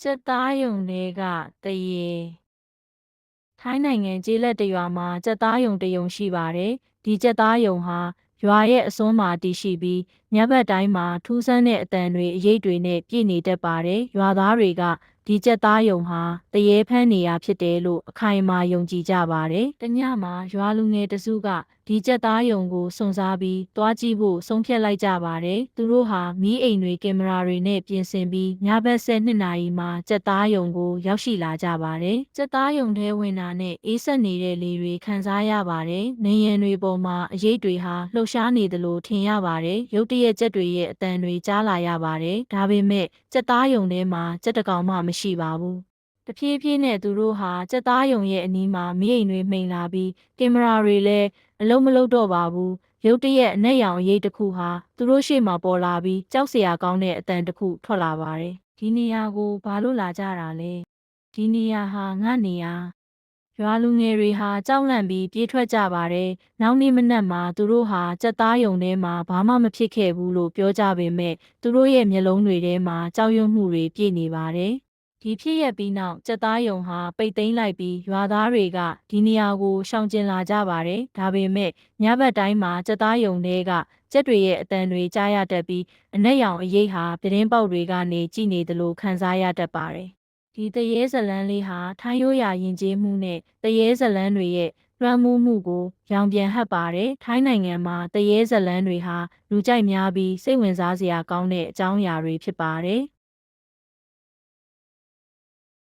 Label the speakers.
Speaker 1: ကြက်သားရုံတွေကတရေထိုင်းနိုင်ငံကျေးလက်တရွာမှာကြက်သားရုံတစ်ရုံရှိပါတယ်။ဒီကြက်သားရုံဟာရွာရဲ့အစွန်းမှာတည်ရှိပြီးညဘက်တိုင်းမှာထူးဆန်းတဲ့အတန်တွေအရေးတွေနဲ့ပြည့်နေတတ်ပါတယ်။ရွာသားတွေကဒီကြက်သားရုံဟာတရေဖမ်းနေရဖြစ်တယ်လို့အခိုင်အမာယုံကြည်ကြပါတယ်။တညမှာရွာလူငယ်တစုကဒီကြက်သားရုံကိုစွန့်စားပြီးတွားကြည့်ဖို့ဆုံးဖြတ်လိုက်ကြပါတယ်။သူတို့ဟာမီးအိမ်တွေကင်မရာတွေနဲ့ပြင်ဆင်ပြီးညဘက်12နာရီမှာကြက်သားရုံကိုရောက်ရှိလာကြပါတယ်။ကြက်သားရုံထဲဝင်တာနဲ့အေးဆက်နေတဲ့လေတွေခံစားရပါတယ်။နေရံတွေပေါ်မှာအရိပ်တွေဟာလှုပ်ရှားနေသလိုထင်ရပါတယ်။ရုတ်တရက်ကြက်တွေရဲ့အတန်တွေကြားလာရပါတယ်။ဒါပေမဲ့ကြက်သားရုံထဲမှာကြက်တကောင်မှမရှိပါဘူး။တဖြည်းဖြည်းနဲ့သူတို့ဟာကြက်သားရုံရဲ့အနီးမှာမီးအိမ်တွေမှိန်လာပြီးကင်မရာတွေလည်းအလုံးမလုံးတော့ပါဘူးရုတ်တရက်အနက်ရောင်အရေးတစ်ခုဟာသူတို့ရှေ့မှာပေါ်လာပြီးကြောက်စရာကောင်းတဲ့အတန်တစ်ခုထွက်လာပါတယ်ဒီနေရာကိုဘာလို့လာကြတာလဲဒီနေရာဟာငါနေရာရွာလူငယ်တွေဟာကြောက်လန့်ပြီးပြေးထွက်ကြပါတယ်နောက်နေ့မနက်မှာသူတို့ဟာကြက်သားရုံထဲမှာဘာမှမဖြစ်ခဲ့ဘူးလို့ပြောကြပေမဲ့သူတို့ရဲ့မျက်လုံးတွေထဲမှာကြောက်ရွံ့မှုတွေပြည့်နေပါတယ်ဒီဖြစ်ရပ်ပြီးနောက်ကြက်သားရုံဟာပိတ်သိမ်းလိုက်ပြီးရွာသားတွေကဒီနေရာကိုရှောင်ကျဉ်လာကြပါတယ်။ဒါပေမဲ့ညဘက်တိုင်းမှာကြက်သားရုံတွေကကြက်တွေရဲ့အတန်တွေကြားရတတ်ပြီးအနက်ရောင်အရိပ်ဟာပြတင်းပေါက်တွေကနေကြည်နေသလိုခံစားရတတ်ပါတယ်။ဒီတရေဇလန်းလေးဟာထိုင်းရိုးရာယဉ်ကျေးမှုနဲ့တရေဇလန်းတွေရဲ့လွှမ်းမိုးမှုကိုရောင်ပြန်ဟပ်ပါတယ်။ထိုင်းနိုင်ငံမှာတရေဇလန်းတွေဟာလူကြိုက်များပြီးစိတ်ဝင်စားစရာကောင်းတဲ့အကြောင်းအရာတွေဖြစ်ပါတယ်။